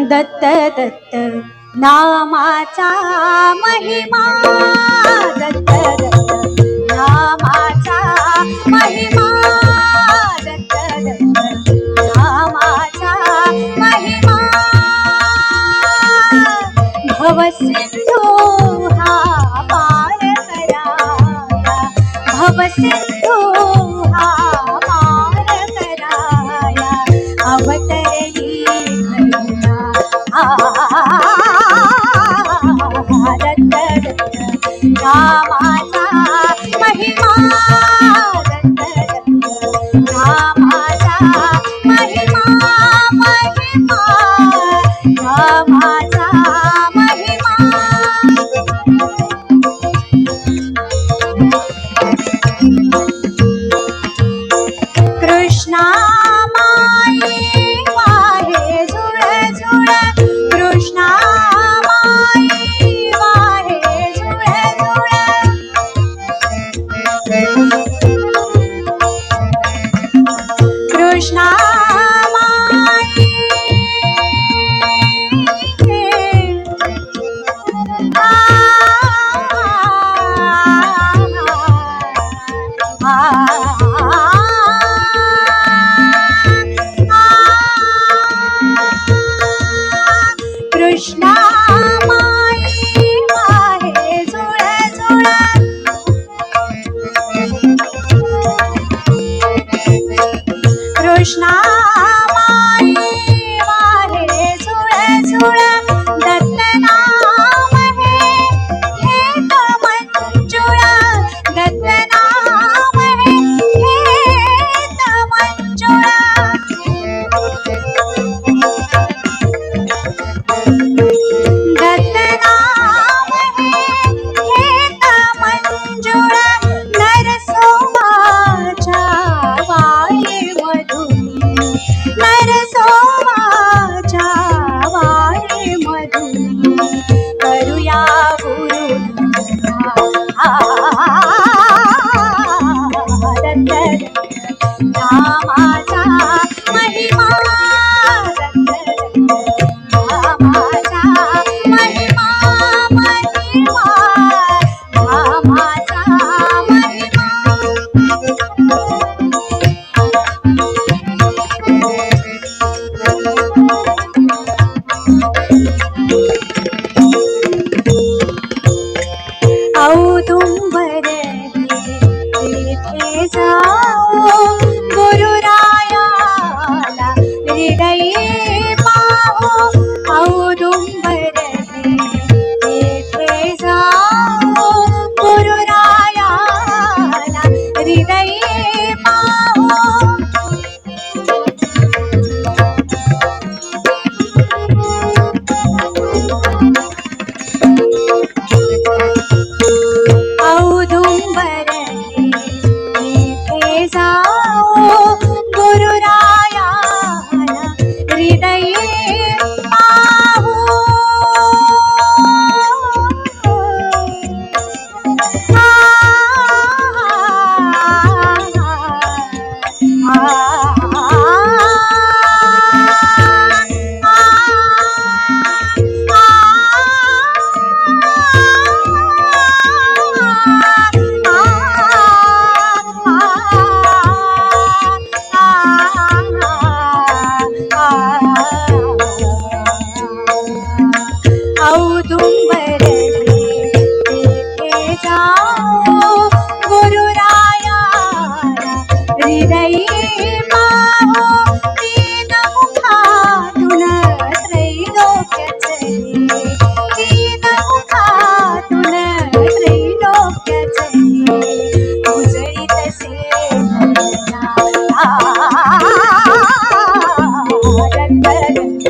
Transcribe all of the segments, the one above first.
दत्त दत्त नामाचा महिमा, दत्त दत्त नामाचा महिमा, दत्त दत्त नामाचा महिमा. भवसिंधू हा पार कराया, भवसिंधू हा पार कराया, अवतरली घडला दत्त दत्त नामाचा महिमा, दत्त दत्त नामाचा महिमा, महिमा नामाचा महिमा. कृष्णा माई वाहे झुळ झुळ, कृष्णा माई वाहे झुळ झुळ, कृष्णा माई कृष्णा माई वाहे झुळ झुळ, कृष्णा माई वाहे झुळ झुळ. दत्त नाम घेत मंजुळ, दत्त नाम घेत मंजुळ, दत्त नाम घेत मंजुळ. नरसोबाच्या वाणी मधुनी, नरसोबाच्या वाणी मधुनी, करूया गुरुनंदा दत्त दत्त नामाचा महिमा, दत्त दत्त नामाचा महिमा, महिमा नामाचा महिमा. औदुंबर तेथे जाऊ, गुरुरायाला हृदयी पाहू, औदुंबर तेथे जाऊ, गुरुरायाला हृदयी पाहू. औदुंबर तेथे जाऊ, गुरुरायाला हृदयी पाहू. औदुंबर तेथे जाऊ, गुरुरायाला हृदयी पाहू. तीन मुखातून त्रैलोक्याचे, तीन मुखातून त्रैलोक्याचे, उजळीत से दत्त दत्त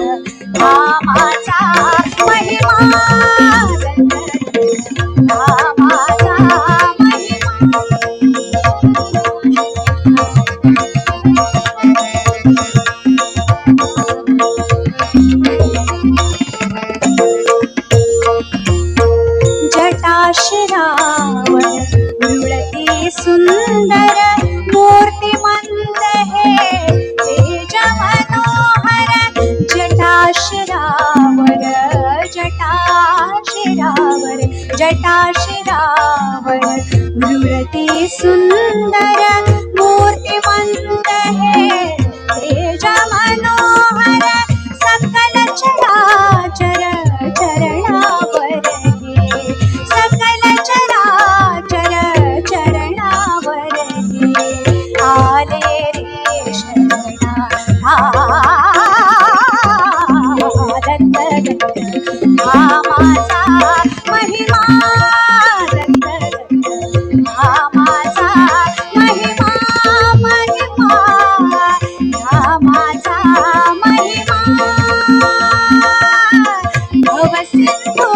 नामाचा महिमा, दत्त दत्त नामाचा महिमा. जटाश्रावण मृळती सुंदर, मूर्तिमंत हे तेज मनोहर. जटाश्रावण जटा शिरावर रुळती सुंदर मूर्तिमंत हे तेज मनोहर सकल चराचर चरणावर हे सकल चराचर चरणावर हे आले रे शरणा हा माझा महिमा हा माझा महिमा महिमा हा माझा महिमा भवसिंधू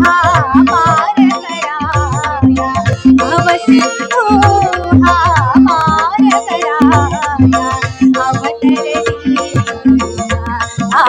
हा पार कराया भवसिंधू हा पार कराया अवतरली हा